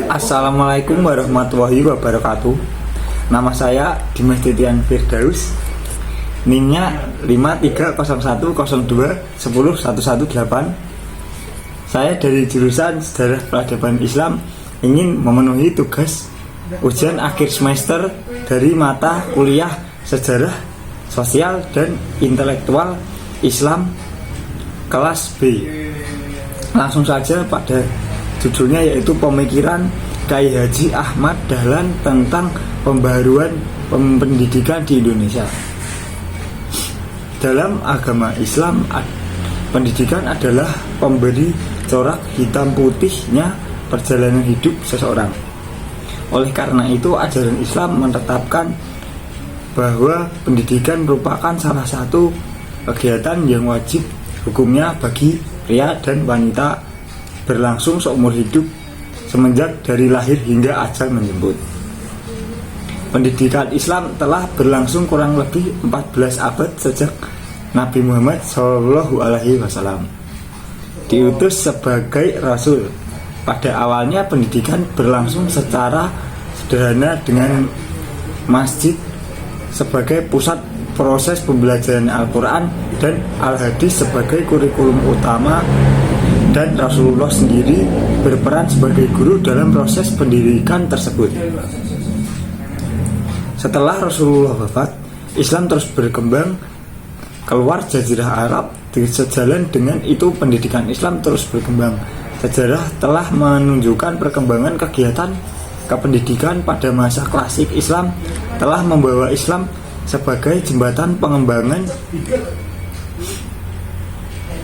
Assalamualaikum warahmatullahi wabarakatuh. Nama saya Dimas Titian Firdaus. NIM-nya 530102101118. Saya dari jurusan Sejarah Peradaban Islam ingin memenuhi tugas ujian akhir semester dari mata kuliah Sejarah Sosial dan Intelektual Islam kelas B. Langsung saja pada judulnya, yaitu pemikiran Kyai Haji Ahmad Dahlan tentang pembaharuan pendidikan di Indonesia. Dalam agama Islam, pendidikan adalah pemberi corak hitam putihnya perjalanan hidup seseorang. Oleh karena itu, ajaran Islam menetapkan bahwa pendidikan merupakan salah satu kegiatan yang wajib hukumnya bagi pria dan wanita berlangsung seumur hidup semenjak dari lahir hingga ajal menjemput. Pendidikan Islam telah berlangsung kurang lebih 14 abad sejak Nabi Muhammad SAW diutus sebagai Rasul. Pada awalnya pendidikan berlangsung secara sederhana dengan masjid sebagai pusat proses pembelajaran Al-Quran dan Al-Hadis sebagai kurikulum utama, dan Rasulullah sendiri berperan sebagai guru dalam proses pendidikan tersebut. Setelah Rasulullah wafat, Islam terus berkembang keluar Jazirah Arab. Sejalan dengan itu, pendidikan Islam terus berkembang. Sejarah telah menunjukkan perkembangan kegiatan kependidikan pada masa klasik. Islam telah membawa Islam sebagai jembatan pengembangan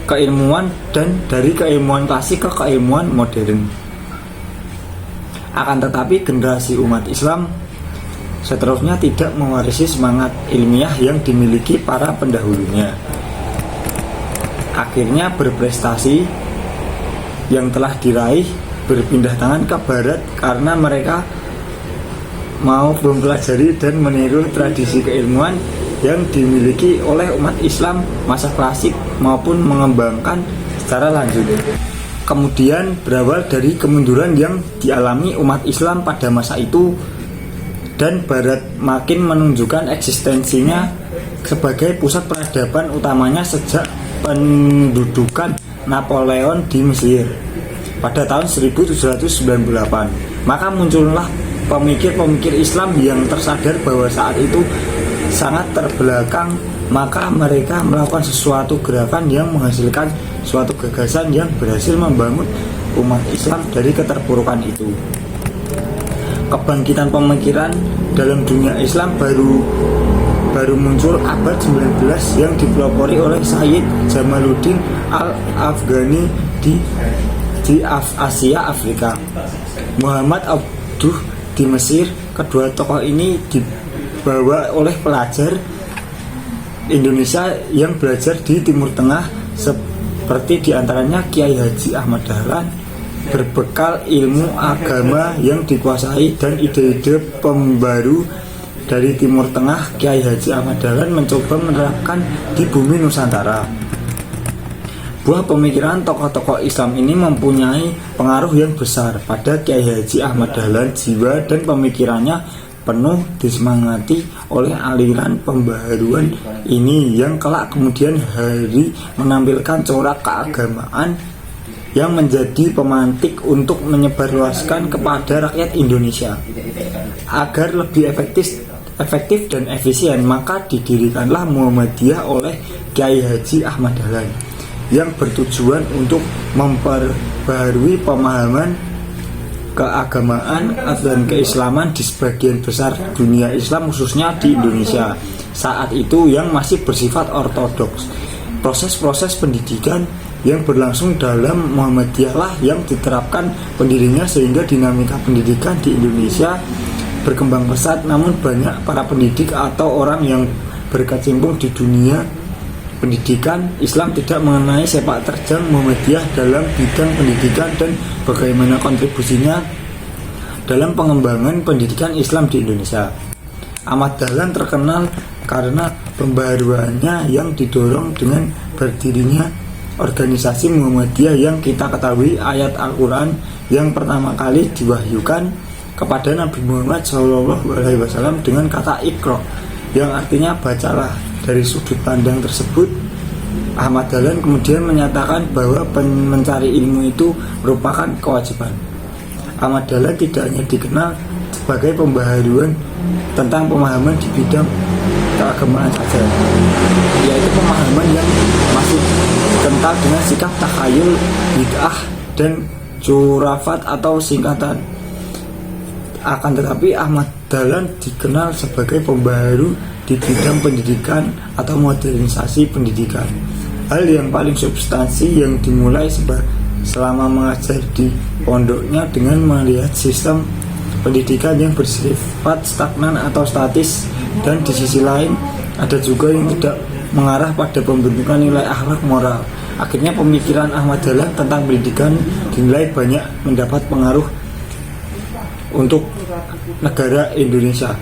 keilmuan dan dari keilmuan klasik ke keilmuan modern. Akan tetapi generasi umat Islam seterusnya tidak mewarisi semangat ilmiah yang dimiliki para pendahulunya. Akhirnya berprestasi yang telah diraih berpindah tangan ke barat karena mereka mau mempelajari dan meniru tradisi keilmuan yang dimiliki oleh umat Islam masa klasik maupun mengembangkan secara lanjut. Kemudian berawal dari kemunduran yang dialami umat Islam pada masa itu, dan Barat makin menunjukkan eksistensinya sebagai pusat peradaban utamanya sejak pendudukan Napoleon di Mesir pada tahun 1798. Maka muncullah pemikir-pemikir Islam yang tersadar bahwa saat itu sangat terbelakang, maka mereka melakukan sesuatu gerakan yang menghasilkan suatu gagasan yang berhasil membangun umat Islam dari keterpurukan itu. Kebangkitan pemikiran dalam dunia Islam baru muncul abad 19 yang dipelopori oleh Sayyid Jamaluddin Al-Afghani di Asia Afrika, Muhammad Abduh di Mesir. Kedua tokoh ini dibawa oleh pelajar Indonesia yang belajar di Timur Tengah, seperti diantaranya Kyai Haji Ahmad Dahlan, berbekal ilmu agama yang dikuasai dan ide-ide pembaru dari Timur Tengah. Kyai Haji Ahmad Dahlan mencoba menerapkan di bumi Nusantara. Buah pemikiran tokoh-tokoh Islam ini mempunyai pengaruh yang besar pada Kyai Haji Ahmad Dahlan. Jiwa dan pemikirannya penuh disemangati oleh aliran pembaharuan ini yang kelak kemudian hari menampilkan corak keagamaan yang menjadi pemantik untuk menyebarluaskan kepada rakyat Indonesia. Agar lebih efektif dan efisien, maka didirikanlah Muhammadiyah oleh Kyai Haji Ahmad Dahlan yang bertujuan untuk memperbaharui pemahaman keagamaan dan keislaman di sebagian besar dunia Islam, khususnya di Indonesia saat itu yang masih bersifat ortodoks. Proses-proses pendidikan yang berlangsung dalam Muhammadiyah lah yang diterapkan pendirinya, sehingga dinamika pendidikan di Indonesia berkembang pesat. Namun banyak para pendidik atau orang yang berkecimpung di dunia pendidikan Islam tidak mengenai sepak terjang Muhammadiyah dalam bidang pendidikan dan bagaimana kontribusinya dalam pengembangan pendidikan Islam di Indonesia. Ahmad Dahlan terkenal karena pembaharuannya yang didorong dengan berdirinya organisasi Muhammadiyah yang kita ketahui ayat Al-Quran yang pertama kali diwahyukan kepada Nabi Muhammad SAW dengan kata Iqra, yang artinya bacalah. Dari sudut pandang tersebut, Ahmad Dahlan kemudian menyatakan bahwa mencari ilmu itu merupakan kewajiban. Ahmad Dahlan tidak hanya dikenal sebagai pembaharuan tentang pemahaman di bidang keagamaan saja, yaitu pemahaman yang masih kental dengan sikap takhayul, bid'ah, dan curafat atau singkatan. Akan tetapi Ahmad Dahlan dikenal sebagai pembaharu di bidang pendidikan atau modernisasi pendidikan, hal yang paling substansi yang dimulai selama mengajar di pondoknya dengan melihat sistem pendidikan yang bersifat stagnan atau statis, dan di sisi lain ada juga yang tidak mengarah pada pembentukan nilai akhlak moral. Akhirnya pemikiran Ahmad Dahlan tentang pendidikan dinilai banyak mendapat pengaruh untuk negara Indonesia.